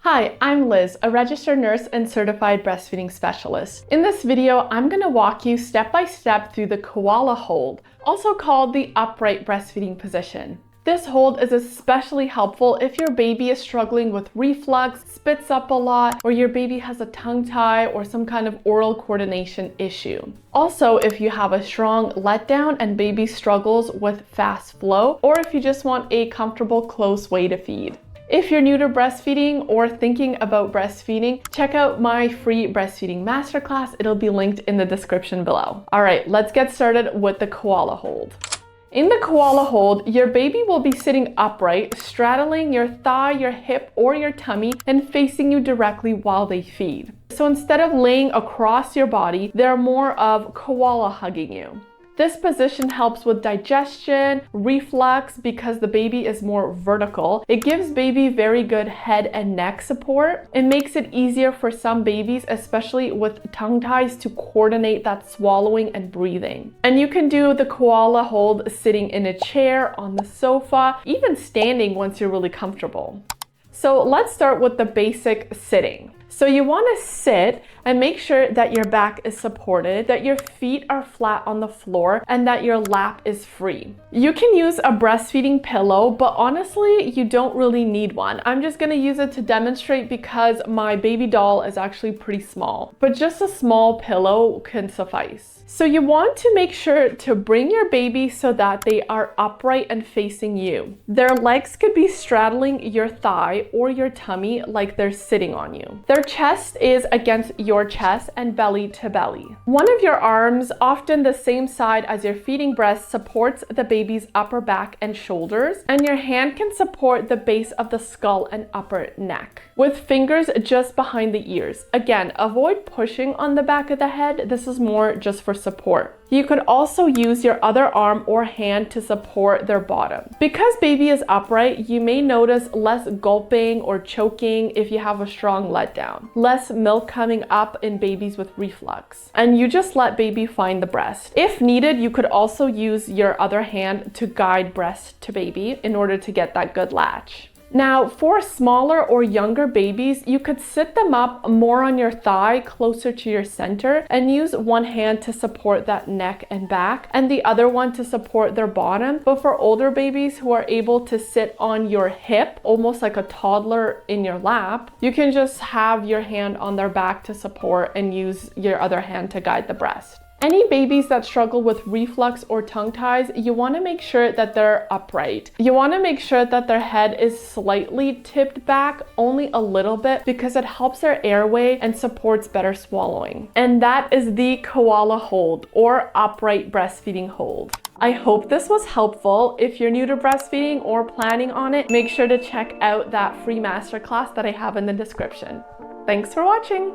Hi, I'm Liz, a registered nurse and certified breastfeeding specialist. In this video, I'm going to walk you step by step through the Koala Hold, also called the upright breastfeeding position. This hold is especially helpful if your baby is struggling with reflux, spits up a lot, or your baby has a tongue tie or some kind of oral coordination issue. Also, if you have a strong letdown and baby struggles with fast flow, or if you just want a comfortable, close way to feed. If you're new to breastfeeding or thinking about breastfeeding, check out my free breastfeeding masterclass. It'll be linked in the description below. All right, let's get started with the Koala Hold. In the Koala Hold, your baby will be sitting upright, straddling your thigh, your hip, or your tummy, and facing you directly while they feed. So instead of laying across your body, they're more of koala hugging you. This position helps with digestion, reflux, because the baby is more vertical. It gives baby very good head and neck support. It makes it easier for some babies, especially with tongue ties, to coordinate that swallowing and breathing. And you can do the Koala Hold sitting in a chair, on the sofa, even standing once you're really comfortable. So let's start with the basic sitting. So you want to sit and make sure that your back is supported, that your feet are flat on the floor, and that your lap is free. You can use a breastfeeding pillow, but honestly, you don't really need one. I'm just going to use it to demonstrate because my baby doll is actually pretty small, but just a small pillow can suffice. So you want to make sure to bring your baby so that they are upright and facing you. Their legs could be straddling your thigh or your tummy like they're sitting on you. Their chest is against your chest and belly to belly. One of your arms, often the same side as your feeding breast, supports the baby's upper back and shoulders, and your hand can support the base of the skull and upper neck, with fingers just behind the ears. Again, avoid pushing on the back of the head. This is more just for support. You could also use your other arm or hand to support their bottom. Because baby is upright, you may notice less gulping or choking if you have a strong letdown, less milk coming up in babies with reflux, and you just let baby find the breast. If needed, you could also use your other hand to guide breast to baby in order to get that good latch. Now, for smaller or younger babies, you could sit them up more on your thigh, closer to your center, and use one hand to support that neck and back, and the other one to support their bottom. But for older babies who are able to sit on your hip, almost like a toddler in your lap, you can just have your hand on their back to support and use your other hand to guide the breast. Any babies that struggle with reflux or tongue ties, you want to make sure that they're upright. You want to make sure that their head is slightly tipped back, only a little bit, because it helps their airway and supports better swallowing. And that is the Koala Hold, or upright breastfeeding hold. I hope this was helpful. If you're new to breastfeeding or planning on it, make sure to check out that free masterclass that I have in the description. Thanks for watching.